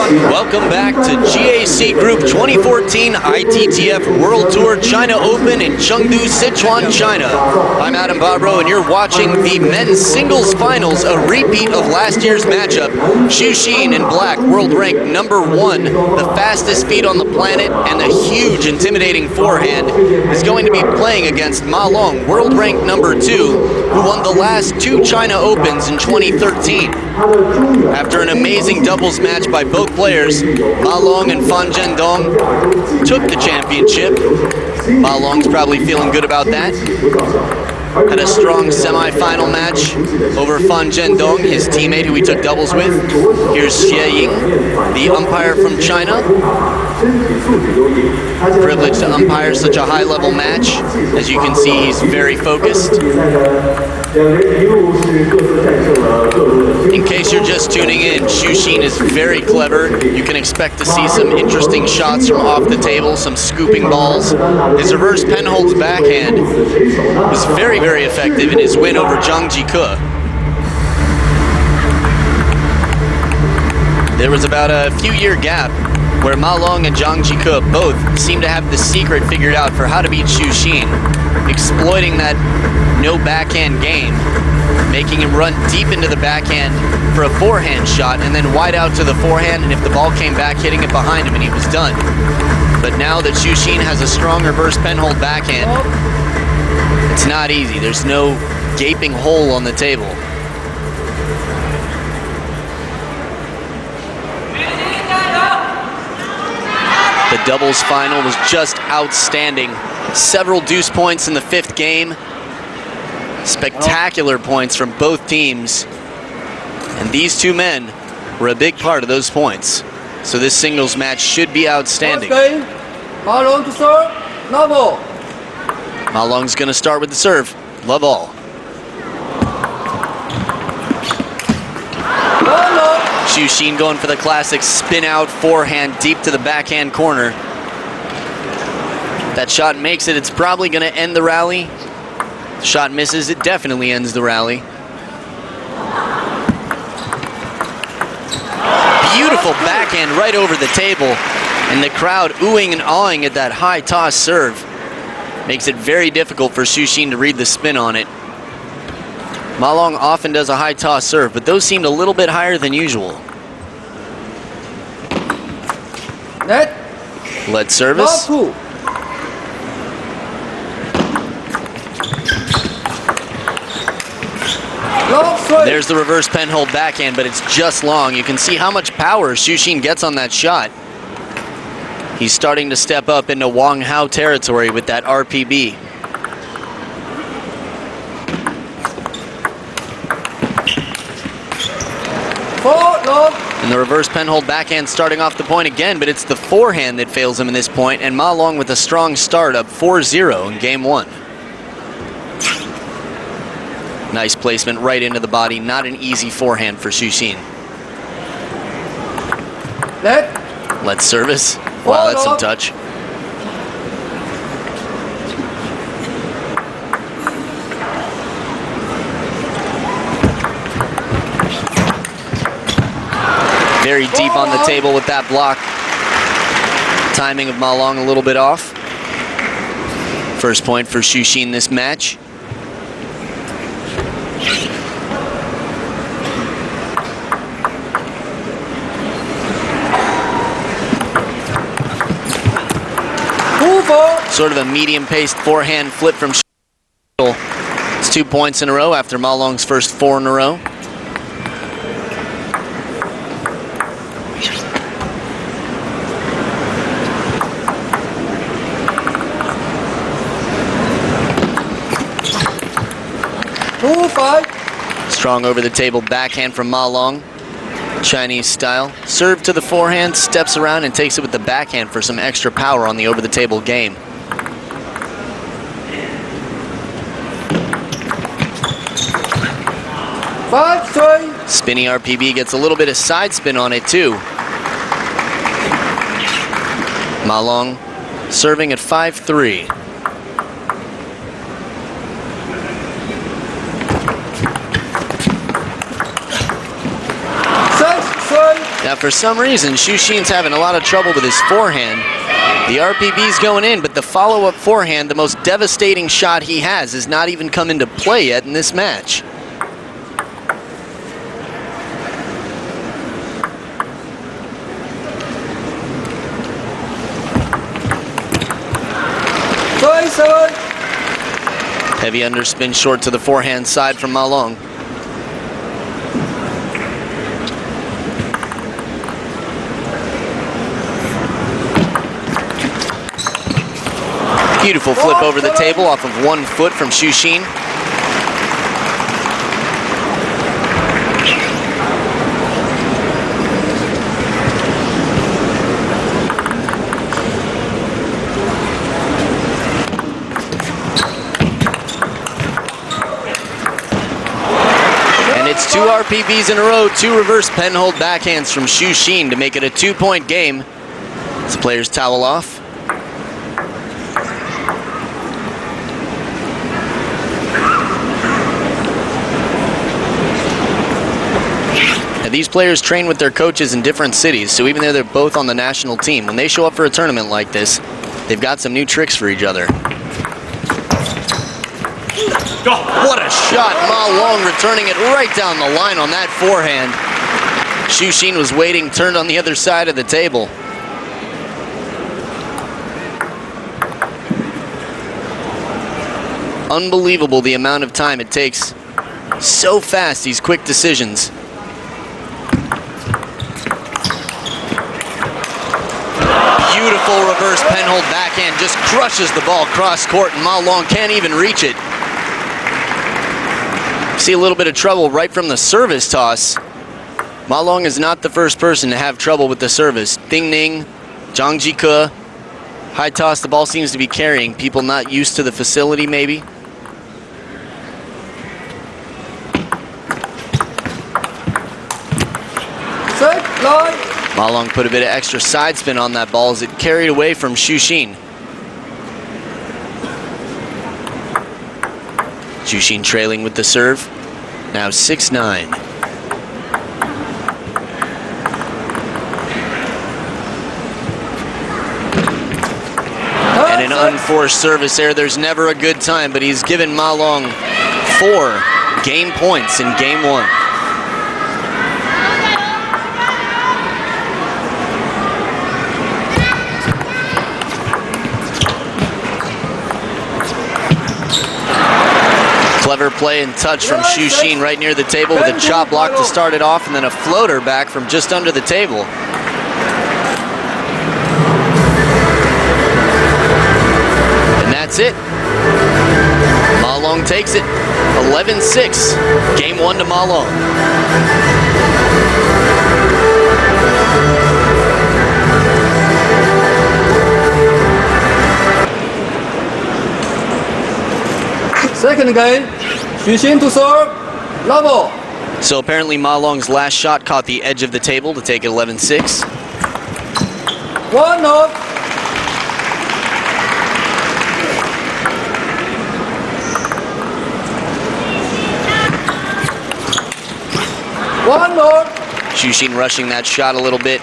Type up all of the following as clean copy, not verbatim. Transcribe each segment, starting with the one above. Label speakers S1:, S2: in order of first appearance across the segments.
S1: Welcome back to GAC Group 2014 ITTF World Tour China Open in Chengdu, Sichuan, China. I'm Adam Bobrow, and you're watching the men's singles finals, a repeat of last year's matchup. Xu Xin in black, world ranked #1, the fastest feet on the planet, and the huge, intimidating forehand, is going to be playing against Ma Long, world ranked #2, who won the last 2 China Opens in 2013. After an amazing doubles match by both players, Ma Long and Fan Zhendong took the championship. Ma Long's probably feeling good about that. Had a strong semi-final match over Fan Zhendong, his teammate who he took doubles with. Here's Xie Ying, the umpire from China. Privileged to umpire such a high-level match. As you can see, he's very focused. In case you're just tuning in, Xu Xin is very clever. You can expect to see some interesting shots from off the table, some scooping balls. His reverse penholds backhand was very, very effective in his win over Zhang Jike. There was about a few-year gap where Ma Long and Zhang Jike both seem to have the secret figured out for how to beat Xu Xin, exploiting that no backhand game, making him run deep into the backhand for a forehand shot and then wide out to the forehand, and if the ball came back, hitting it behind him, and he was done. But now that Xu Xin has a strong reverse penhold backhand, it's not easy. There's no gaping hole on the table. The doubles final was just outstanding. Several deuce points in the 5th game. Spectacular points from both teams. And these two men were a big part of those points. So this singles match should be outstanding.
S2: Ma Long to serve, love all.
S1: Ma Long's going to start with the serve. Love all. Xu Xin going for the classic spin out forehand deep to the backhand corner. That shot makes it. It's probably going to end the rally. The shot misses. It definitely ends the rally. Beautiful backhand right over the table. And the crowd oohing and awing at that high toss serve. Makes it very difficult for Xu Xin to read the spin on it. Ma Long often does a high toss serve, but those seemed a little bit higher than usual.
S2: Net.
S1: Lead service. There's the reverse penhold backhand, but it's just long. You can see how much power Xu Xin gets on that shot. He's starting to step up into Wang Hao territory with that RPB. And the reverse penhold backhand starting off the point again, but it's the forehand that fails him in this point, and Ma Long with a strong start up 4-0 in game 1. Nice placement right into the body. Not an easy forehand for Xu Xin. Let's service. Wow, that's some touch. Very deep on the table with that block. Timing of Ma Long a little bit off. First point for Xu Xin this match. Sort of a medium-paced forehand flip from Xu Xin. It's 2 points in a row after Ma Long's first 4 in a row. Strong over the table backhand from Ma Long. Chinese style. Serve to the forehand, steps around and takes it with the backhand for some extra power on the over the table game. Spinny RPB gets a little bit of side spin on it too. Ma Long serving at 5-3. Now, for some reason, Xu Xin's having a lot of trouble with his forehand. The RPB's going in, but the follow-up forehand, the most devastating shot he has not even come into play yet in this match. Heavy underspin short to the forehand side from Ma Long. Beautiful flip over the table off of 1 foot from Xu Xin. And it's 2 RPBs in a row, 2 reverse penhold backhands from Xu Xin to make it a 2-point game. As players towel off. These players train with their coaches in different cities, so even though they're both on the national team, when they show up for a tournament like this, they've got some new tricks for each other. What a shot! Ma Long returning it right down the line on that forehand. Xu Xin was waiting, turned on the other side of the table. Unbelievable the amount of time it takes. So fast, these quick decisions. Beautiful reverse penhold backhand, just crushes the ball cross court, and Ma Long can't even reach it. See a little bit of trouble right from the service toss. Ma Long is not the first person to have trouble with the service. Ding Ning, Zhang Jike, high toss, the ball seems to be carrying. People not used to the facility maybe.
S2: Set, line.
S1: Ma Long put a bit of extra side spin on that ball as it carried away from Xu Xin. Xu Xin trailing with the serve. Now 6-9. And an unforced service error. There's never a good time, but he's given Ma Long 4 game points in game 1. Clever play and touch from Xu Xin right near the table with a chop block to start it off, and then a floater back from just under the table. And that's it. Ma Long takes it. 11-6. Game 1 to Ma Long.
S2: Second game, Xu Xin to serve, level.
S1: So apparently Ma Long's last shot caught the edge of the table to take it 11-6.
S2: 1-0. One more.
S1: Xu Xin rushing that shot a little bit.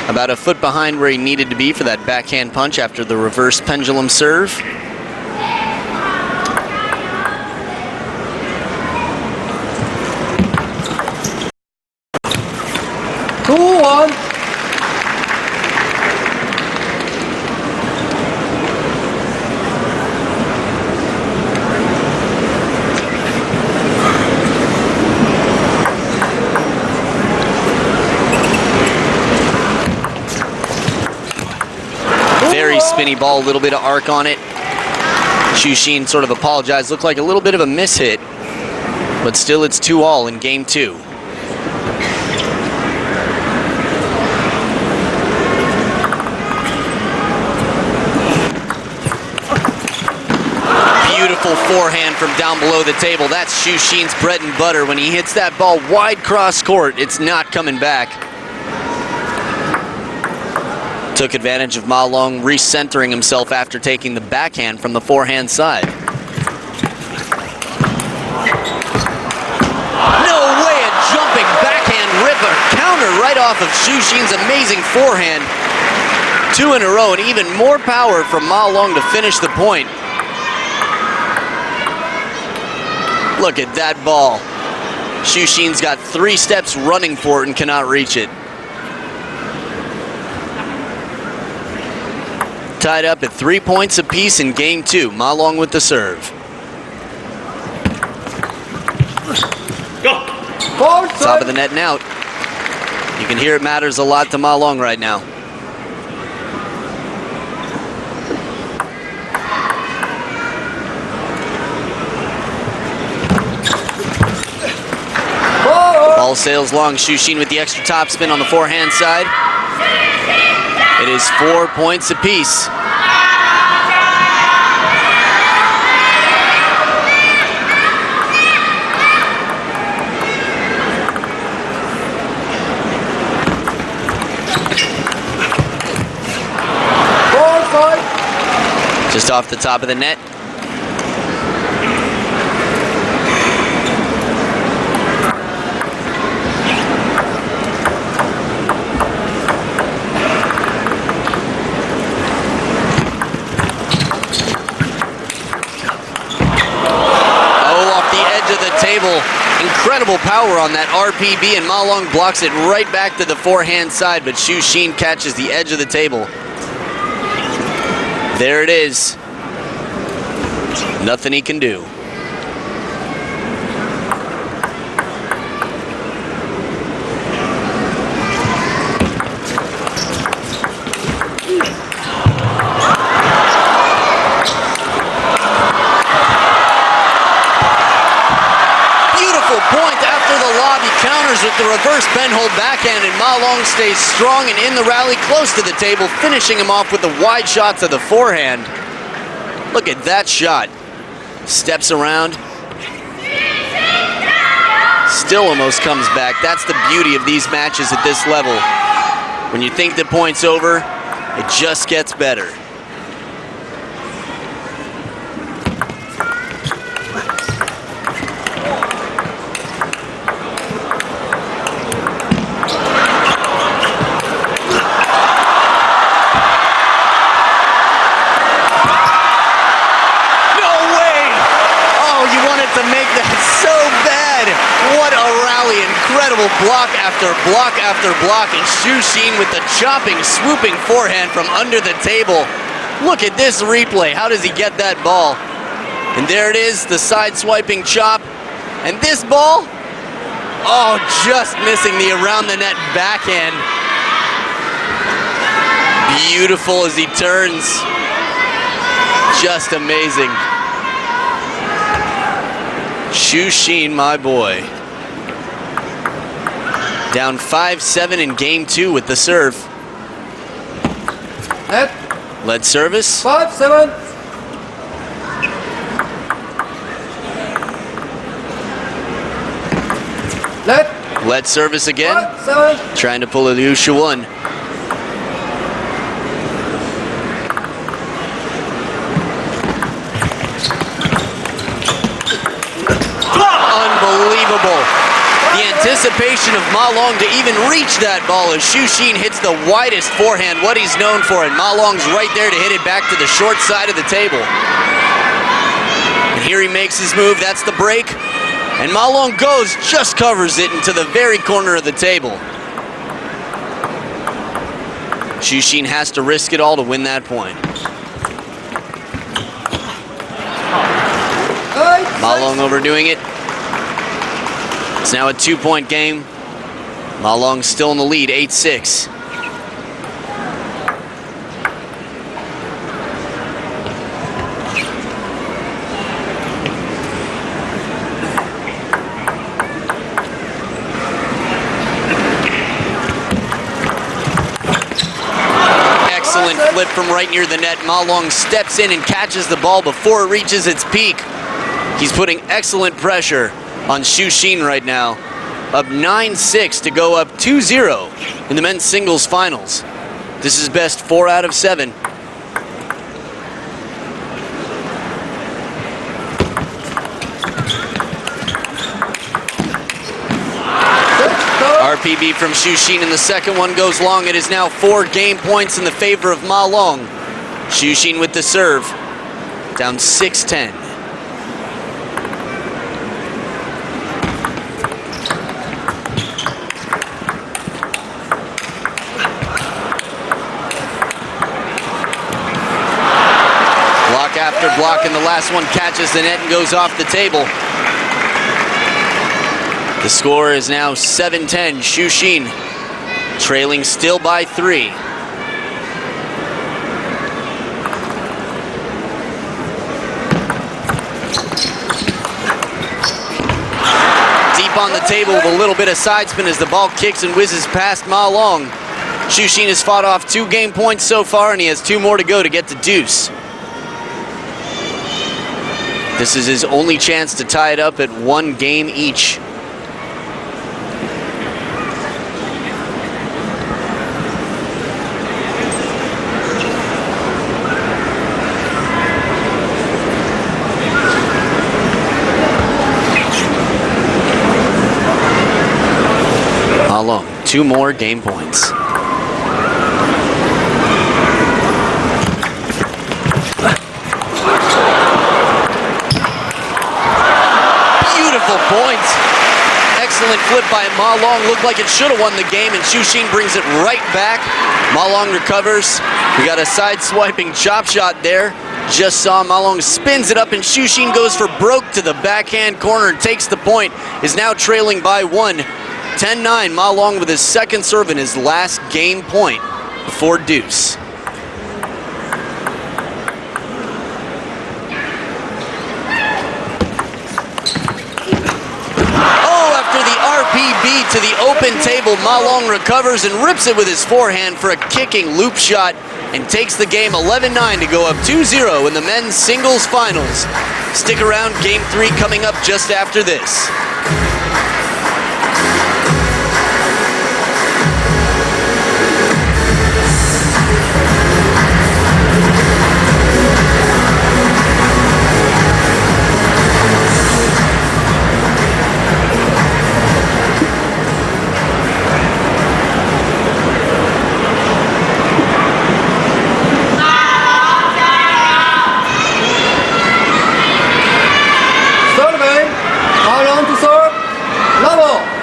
S1: About a foot behind where he needed to be for that backhand punch after the reverse pendulum serve. Very spinny ball, a little bit of arc on it. Xu Xin sort of apologized, looked like a little bit of a miss hit, but still it's 2-all in game 2. Beautiful forehand from down below the table. That's Xu Xin's bread and butter. When he hits that ball wide cross court, it's not coming back. Took advantage of Ma Long recentering himself after taking the backhand from the forehand side. No way, a jumping backhand ripper counter right off off of Xu Xin's amazing forehand. 2 in a row, and even more power from Ma Long to finish the point. Look at that ball. Xu Xin's got 3 steps running for it and cannot reach it. Tied up at 3 points apiece in game 2. Ma Long with the serve.
S3: Go.
S1: Top of the net and out. You can hear it matters a lot to Ma Long right now. Ball sails long. Xu Xin with the extra topspin on the forehand side. It is 4 points apiece. Just off the top of the net. Incredible power on that RPB, and Ma Long blocks it right back to the forehand side, but Xu Xin catches the edge of the table. There it is. Nothing he can do. Point after the lob. He counters with the reverse bend hold backhand, and Ma Long stays strong and in the rally close to the table, finishing him off with the wide shot to the forehand. Look at that shot. Steps around. Still almost comes back. That's the beauty of these matches at this level. When you think the point's over, it just gets better. Incredible block after block after block, and Xu Xin with the chopping, swooping forehand from under the table. Look at this replay. How does he get that ball? And there it is, the side swiping chop. And this ball, oh, just missing the around the net backhand. Beautiful as he turns. Just amazing. Xu Xin, my boy. Down 5-7 in game 2 with the serve.
S2: Net.
S1: Lead service.
S2: 5-7. Net.
S1: Lead service again.
S2: 5-7.
S1: Trying to pull a Liu Shuwen. Unbelievable. The anticipation of Ma Long to even reach that ball as Xu Xin hits the widest forehand, what he's known for, and Ma Long's right there to hit it back to the short side of the table. And here he makes his move, that's the break, and Ma Long goes, just covers it into the very corner of the table. Xu Xin has to risk it all to win that point. Ma Long overdoing it. It's now a 2-point game. Ma Long still in the lead, 8-6. Excellent flip from right near the net. Ma Long steps in and catches the ball before it reaches its peak. He's putting excellent pressure on Xu Xin right now, up 9-6 to go up 2-0 in the men's singles finals. This is best 4 out of 7. RPB from Xu Xin, and the second one goes long. It is now 4 game points in the favor of Ma Long. Xu Xin with the serve, down 6-10. Block after block, and the last one catches the net and goes off the table. The score is now 7-10, Xu Xin trailing still by 3. Deep on the table with a little bit of side spin as the ball kicks and whizzes past Ma Long. Xu Xin has fought off 2 game points so far, and he has 2 more to go to get to deuce. This is his only chance to tie it up at 1 game each. Ma Long, 2 more game points. Points. Excellent flip by Ma Long. Looked like it should have won the game, and Xu Xin brings it right back. Ma Long recovers. We got a side-swiping chop shot there. Just saw Ma Long spins it up, and Xu Xin goes for broke to the backhand corner and takes the point. Is now trailing by 1. 10-9. Ma Long with his second serve and his last game point before deuce. RPB to the open table. Ma Long recovers and rips it with his forehand for a kicking loop shot and takes the game 11-9 to go up 2-0 in the men's singles finals. Stick around, game 3 coming up just after this.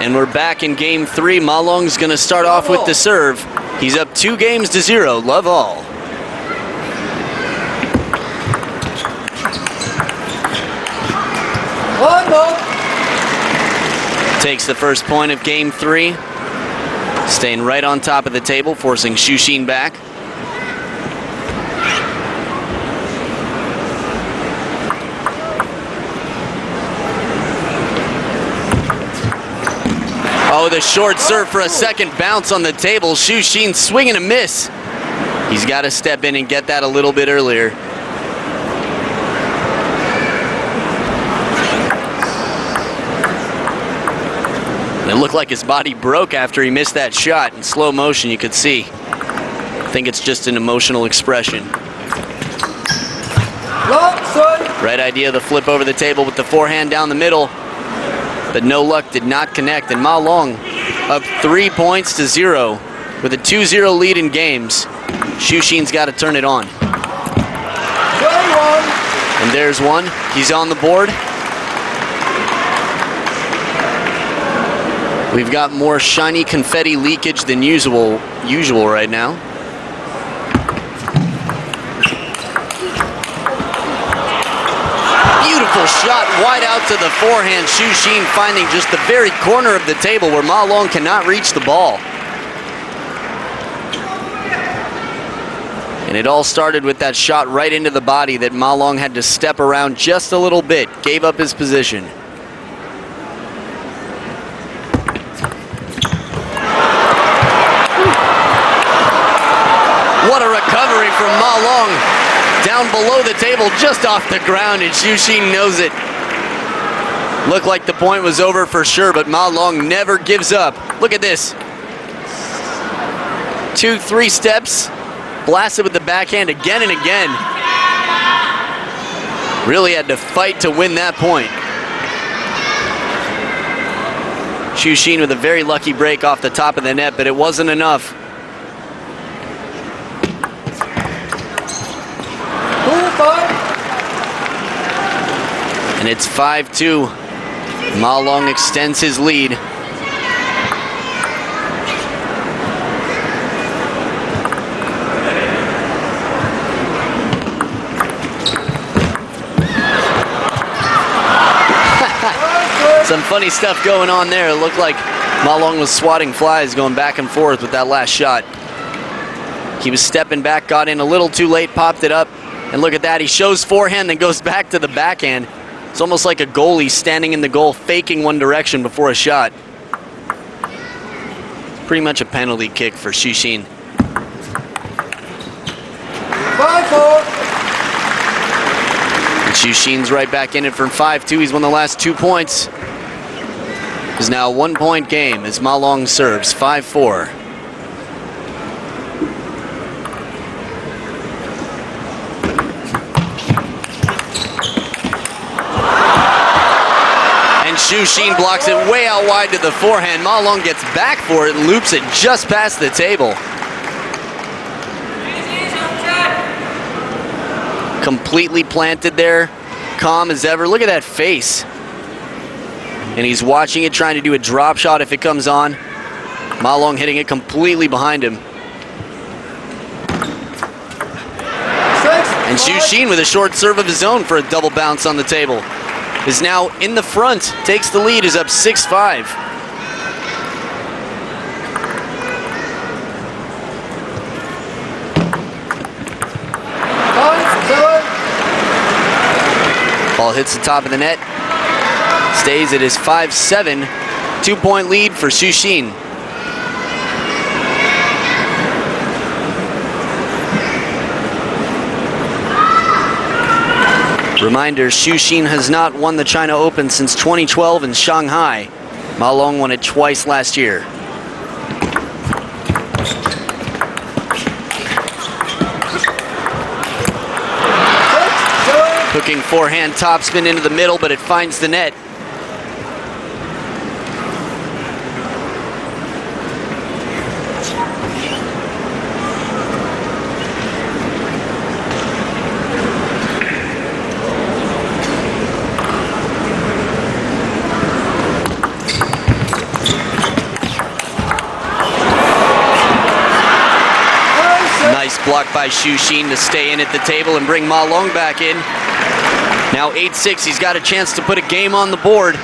S1: And we're back in game 3. Ma Long's going to start off with the serve. He's up 2 games to 0. Love all. Takes the first point of game 3. Staying right on top of the table, forcing Xu Xin back. Oh, the short serve for a second bounce on the table. Xu Xin swing and a miss. He's got to step in and get that a little bit earlier. It looked like his body broke after he missed that shot. In slow motion, you could see. I think it's just an emotional expression. Right idea, the flip over the table with the forehand down the middle. But no luck, did not connect, and Ma Long up 3 points to 0 with a 2-0 lead in games. Xu Xin's got to turn it on. And there's one. He's on the board. We've got more shiny confetti leakage than usual right now. Beautiful shot wide out to the forehand. Xu Xin finding just the very corner of the table where Ma Long cannot reach the ball. And it all started with that shot right into the body that Ma Long had to step around just a little bit, gave up his position. What a recovery from Ma Long. Down below the table, just off the ground, and Xu Xin knows it. Looked like the point was over for sure, but Ma Long never gives up. Look at this. 2-3 steps, blasted with the backhand again and again. Really had to fight to win that point. Xu Xin with a very lucky break off the top of the net, but it wasn't enough.
S2: 2-5.
S1: And it's 5-2. Ma Long extends his lead. Some funny stuff going on there. It looked like Ma Long was swatting flies going back and forth with that last shot. He was stepping back, got in a little too late, popped it up, and look at that. He shows forehand, then goes back to the backhand. It's almost like a goalie standing in the goal, faking one direction before a shot. Pretty much a penalty kick for Xu Xin.
S2: 5-4.
S1: And Xu Xin's right back in it from 5-2. He's won the last 2 points. It's now a 1-point game as Ma Long serves 5-4. And Xu Xin blocks it way out wide to the forehand. Ma Long gets back for it and loops it just past the table. Completely planted there, calm as ever. Look at that face. And he's watching it, trying to do a drop shot if it comes on. Ma Long hitting it completely behind him. And Xu Xin with a short serve of his own for a double bounce on the table. Is now in the front, takes the lead, is up 6-5. Ball hits the top of the net. Stays at his 5-7. 2-point lead for Xu Xin. Reminder, Xu Xin has not won the China Open since 2012 in Shanghai. Ma Long won it twice last year. Hooking forehand topspin into the middle, but it finds the net. Nice block by Xu Xin to stay in at the table and bring Ma Long back in. Now 8-6, he's got a chance to put a game on the board.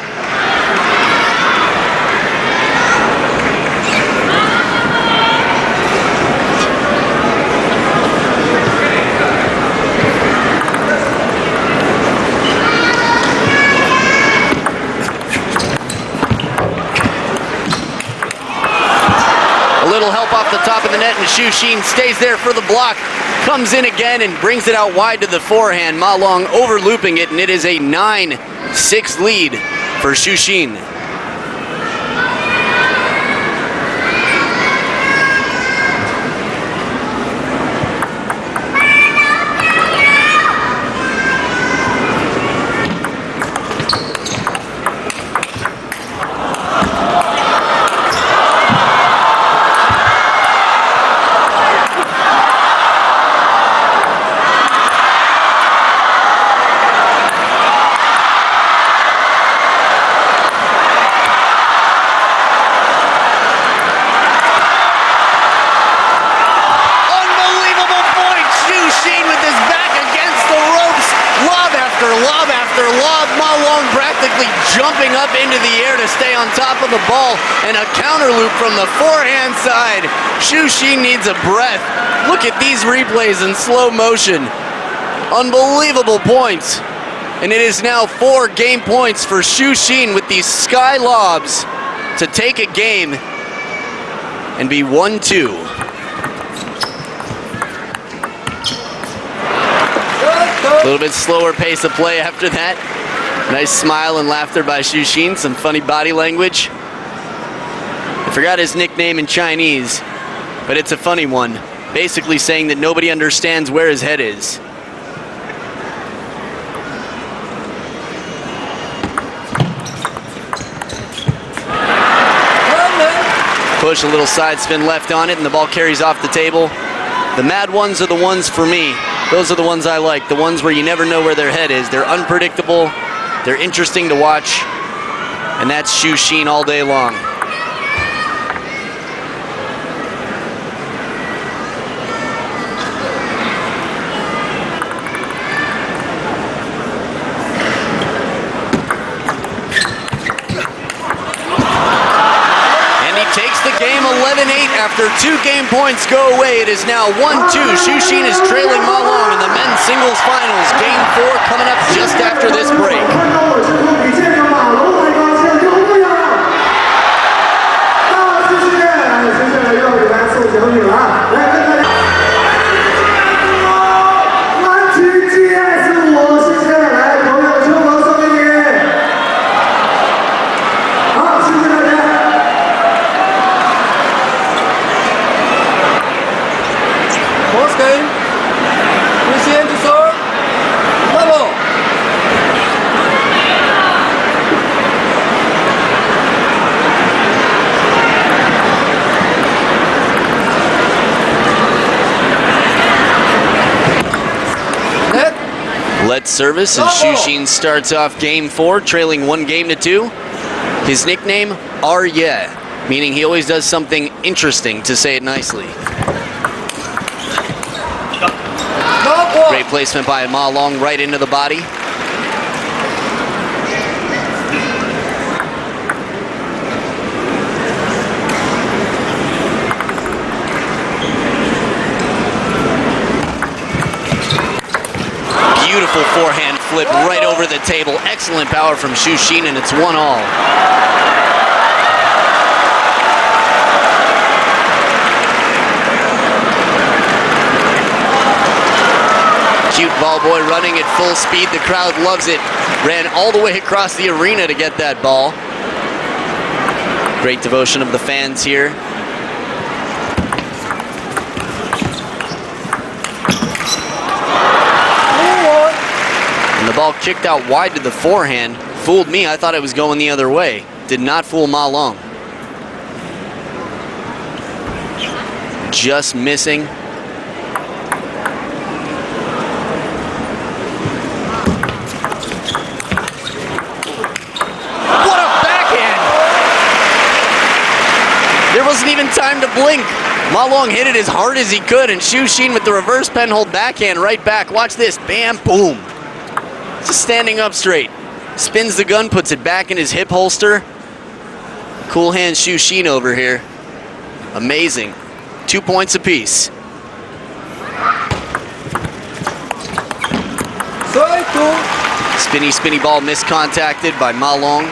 S1: A little help off the top of the net, and Xu Xin stays there for the block. Comes in again and brings it out wide to the forehand. Ma Long overlooping it, and it is a 9-6 lead for Xu Xin. Lob after lob, Ma Long practically jumping up into the air to stay on top of the ball, and a counter loop from the forehand side. Xu Xin needs a breath. Look at these replays in slow motion. Unbelievable points. And it is now 4 game points for Xu Xin with these sky lobs to take a game and be 1-2. A little bit slower pace of play after that. Nice smile and laughter by Xu Xin, some funny body language. I forgot his nickname in Chinese, but it's a funny one. Basically saying that nobody understands where his head is. push, a little side spin left on it, and the ball carries off the table. The mad ones are the ones for me. Those are the ones I like, the ones where you never know where their head is. They're unpredictable, they're interesting to watch, and that's Xu Xin all day long.
S2: Game 11-8 after 2 game points go away. It is now 1-2. Xu Xin is trailing Ma Long in the men's singles finals. Game 4 coming up just after this break. Let service as Xu Xin starts off game 4, trailing 1 game to 2. His nickname, Arye, meaning he always does something interesting, to say it nicely. Great placement by Ma Long right into the body. Beautiful forehand flip right over the table. Excellent power from Xu Xin, and it's 1-all. Cute ball boy running at full speed. The crowd loves it. Ran all the way across the arena to get that ball. Great devotion of the fans here. And the ball kicked out wide to the forehand. Fooled me. I thought it was going the other way. Did not fool Ma Long. Just missing. What a backhand! There wasn't even time to blink. Ma Long hit it as hard as he could, and Xu Xin with the reverse penhold backhand right back. Watch this. Bam, boom. Just standing up straight. Spins the gun, puts it back in his hip holster. Cool hand Xu Xin over here. Amazing. 2 points apiece. Spinny, spinny ball miscontacted by Ma Long.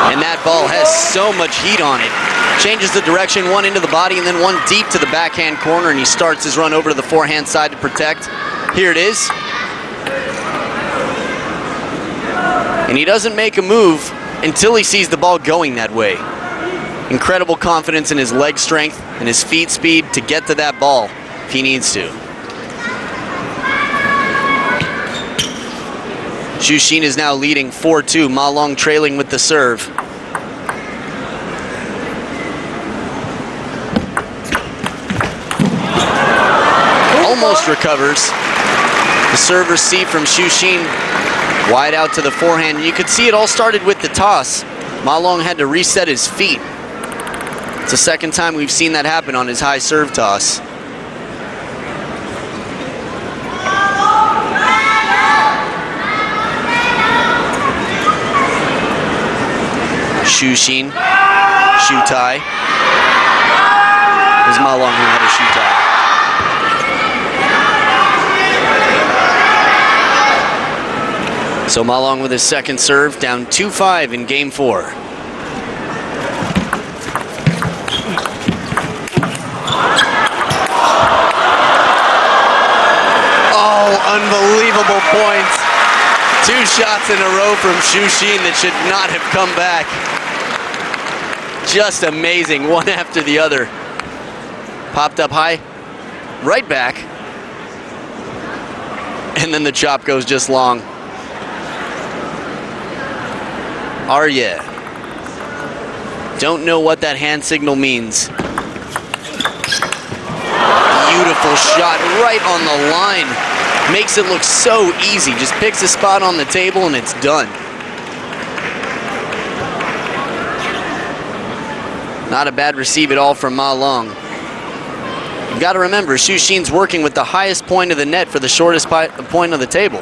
S2: And that ball has so much heat on it. Changes the direction, one into the body and then one deep to the backhand corner, and he starts his run over to the forehand side to protect. Here it is. And he doesn't make a move until he sees the ball going that way. Incredible confidence in his leg strength and his feet speed to get to that ball if he needs to. Xu Xin is now leading 4-2. Ma Long trailing with the serve. Almost recovers. The serve receive from Xu Xin. Wide out to the forehand. You could see it all started with the toss. Ma Long had to reset his feet. It's the second time we've seen that happen on his high serve toss. Xu Xin, Shu Tai. It was Ma Long who had a Shu Tai. So Ma Long with his second serve, down 2-5 in game 4. Oh, unbelievable points. 2 shots in a row from Xu Xin that should not have come back. Just amazing, one after the other. Popped up high, right back. And then the chop goes just long. Arya. Don't know what that hand signal means. Beautiful shot right on the line. Makes it look so easy. Just picks a spot on the table and it's done. Not a bad receive at all from Ma Long. You've got to remember, Xu Xin's working with the highest point of the net for the shortest point of the table.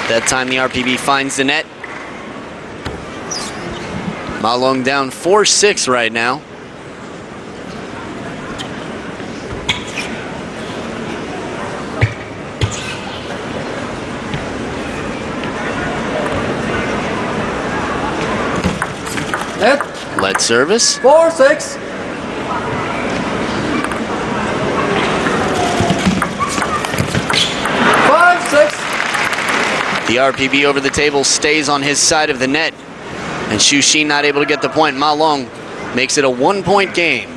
S2: That time the RPB finds the net. Ma Long down 4-6 right now. Lead service.
S3: 4-6. 5-6.
S2: The RPB over the table stays on his side of the net. And Xu Xin not able to get the point. Ma Long makes it a 1-point game.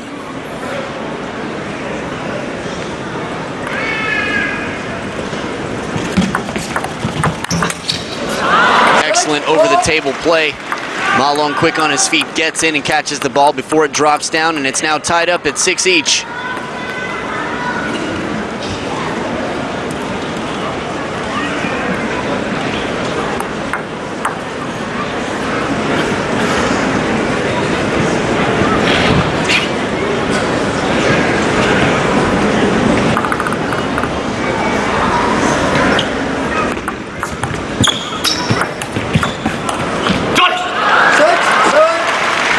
S2: Excellent over the table play. Ma Long quick on his feet, gets in and catches the ball before it drops down, and it's now tied up at 6 each.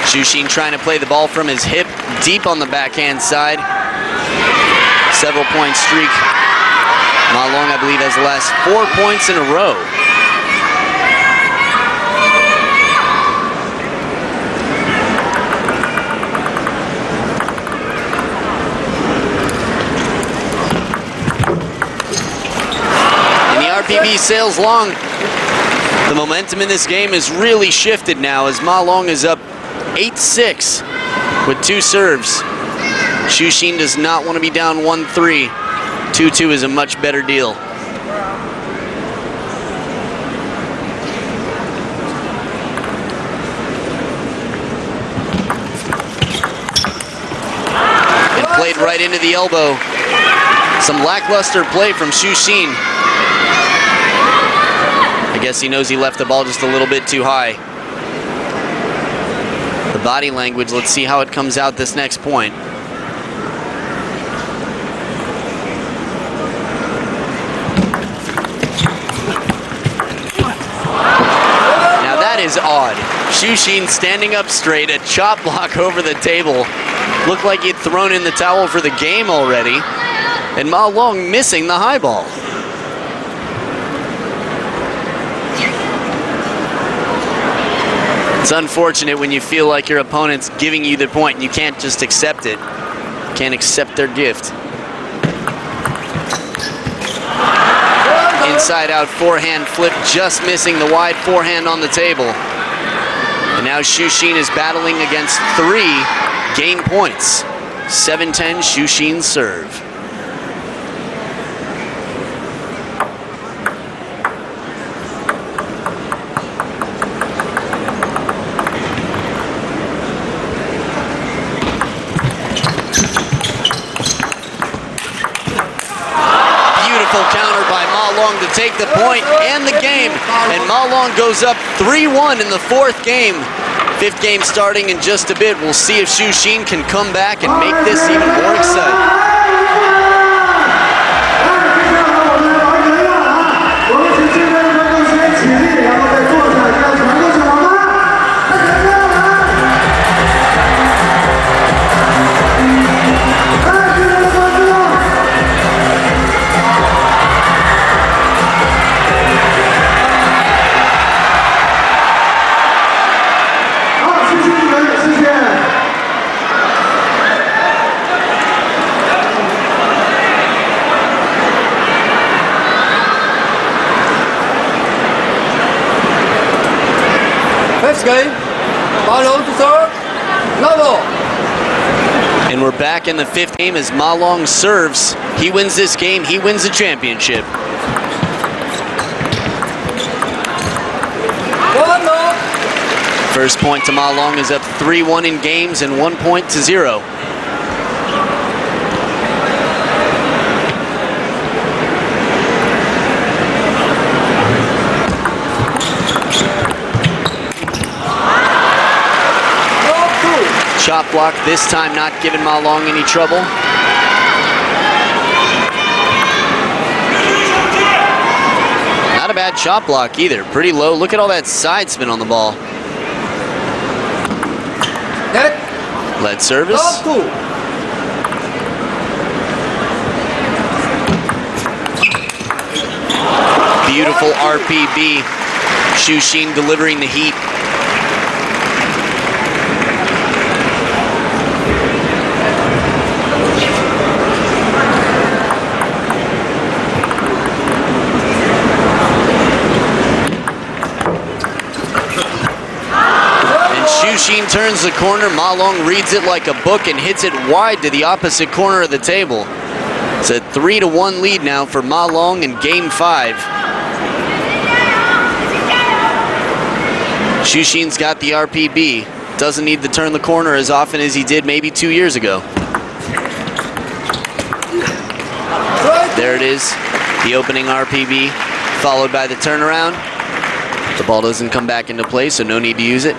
S2: Xu Xin trying to play the ball from his hip, deep on the backhand side. Several point streak. Ma Long, I believe, has the last 4 points in a row. And the RPB sails long. The momentum in this game has really shifted now as Ma Long is up 8-6 with 2 serves. Xu Xin does not want to be down 1-3. 2-2 is a much better deal. And played right into the elbow. Some lackluster play from Xu Xin. I guess he knows he left the ball just a little bit too high. The body language, let's see how it comes out this next point. Now that is odd. Xu Xin standing up straight, a chop block over the table. Looked like he'd thrown in the towel for the game already. And Ma Long missing the high ball. It's unfortunate when you feel like your opponent's giving you the point and you can't just accept it. Can't accept their gift. Inside out forehand flip, just missing the wide forehand on the table. And now Xu Xin is battling against 3 game points. 7-10 Xu Xin serve. Counter by Ma Long to take the point and the game. And Ma Long goes up 3-1 in the 4th game. 5th game starting in just a bit. We'll see if Xu Xin can come back and make this even more exciting. And we're back in the 5th game as Ma Long serves. He wins this game, he wins the championship. First point to Ma Long is up 3-1 in games and 1 point to 0. Chop block, this time not giving Ma Long any trouble. Not a bad chop block either, pretty low. Look at all that side spin on the ball. Lead service. Beautiful RPB. Xu Xin delivering the heat. Xu Xin turns the corner. Ma Long reads it like a book and hits it wide to the opposite corner of the table. It's a 3-1 lead now for Ma Long in game 5. Xu Xin's got the RPB. Doesn't need to turn the corner as often as he did maybe 2 years ago. There it is, the opening RPB, followed by the turnaround. The ball doesn't come back into play, so no need to use it.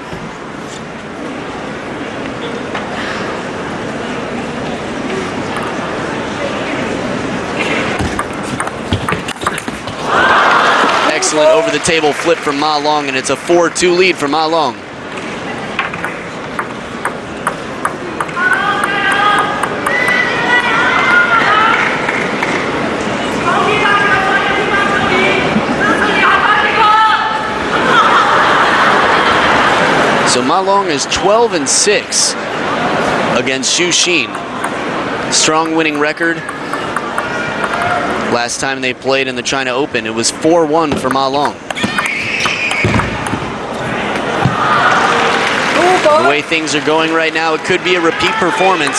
S2: Excellent over-the-table flip from Ma Long, and it's a 4-2 lead for Ma Long. So Ma Long is 12-6 against Xu Xin. Strong winning record. Last time they played in the China Open, it was 4-1 for Ma Long. The way things are going right now, it could be a repeat performance.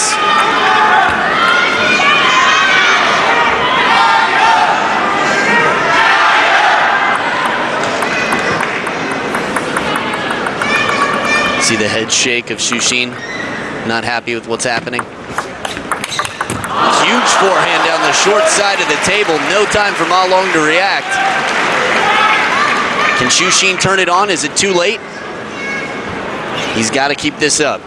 S2: See the head shake of Xu Xin, not happy with what's happening. Huge forehand down the short side of the table. No time for Ma Long to react. Can Xu Xin turn it on? Is it too late? He's got to keep this up.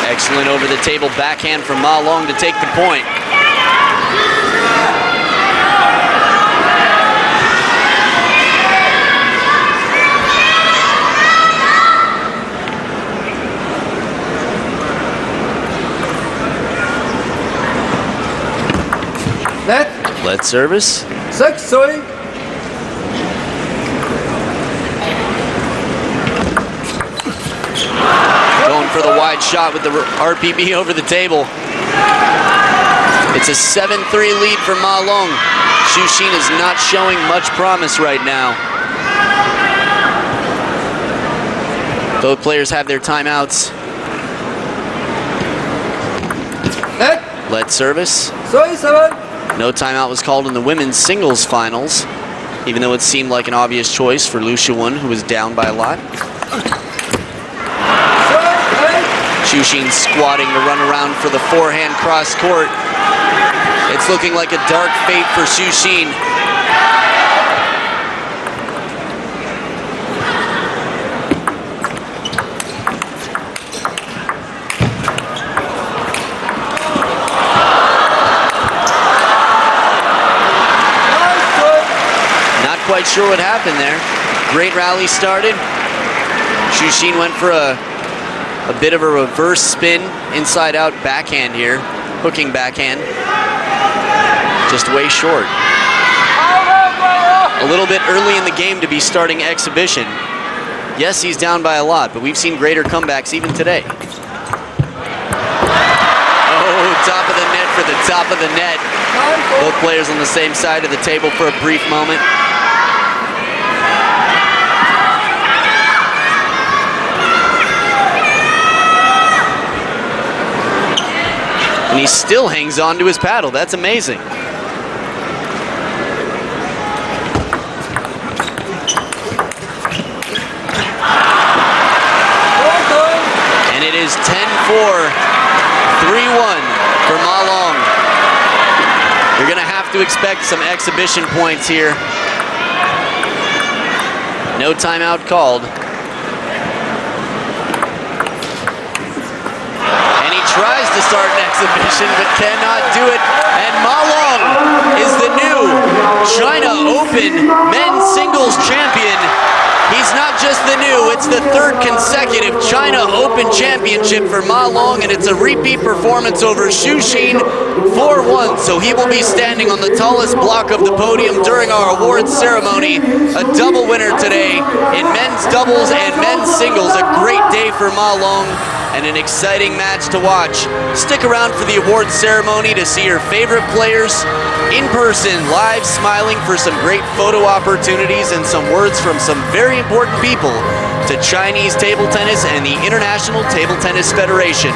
S2: Excellent over the table backhand from Ma Long to take the point. Lead service.
S3: 6-3.
S2: Going for the wide shot with the RPB over the table. It's a 7-3 lead for Ma Long. Xu Xin is not showing much promise right now. Both players have their timeouts. Lead service.
S3: 3-7.
S2: No timeout was called in the women's singles finals, even though it seemed like an obvious choice for Liu Shiwen, who was down by a lot. Xu Xin squatting to run around for the forehand cross court. It's looking like a dark fate for Xu Xin. Quite sure what happened there. Great rally started. Xu Xin went for a bit of a reverse spin, inside out backhand here, hooking backhand. Just way short. A little bit early in the game to be starting exhibition. Yes, he's down by a lot, but we've seen greater comebacks even today. Oh, top of the top of the net. Both players on the same side of the table for a brief moment. And he still hangs on to his paddle. That's amazing. And it is 10-4, 3-1 for Ma Long. You're going to have to expect some exhibition points here. No timeout called. And he tries to start an exhibition but cannot do it. And Ma Long is the new China Open men's singles champion. He's not just the new, it's the third consecutive China Open championship for Ma Long, and it's a repeat performance over Xu Xin 4-1. So he will be standing on the tallest block of the podium during our awards ceremony. A double winner today in men's doubles and men's singles. A great day for Ma Long and an exciting match to watch. Stick around for the awards ceremony to see your favorite players in person, live, smiling, for some great photo opportunities and some words from some very important people to Chinese table tennis and the International Table Tennis Federation.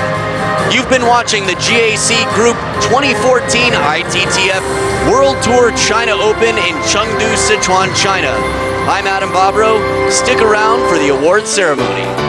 S2: You've been watching the GAC Group 2014 ITTF World Tour China Open in Chengdu, Sichuan, China. I'm Adam Bobrow. Stick around for the awards ceremony.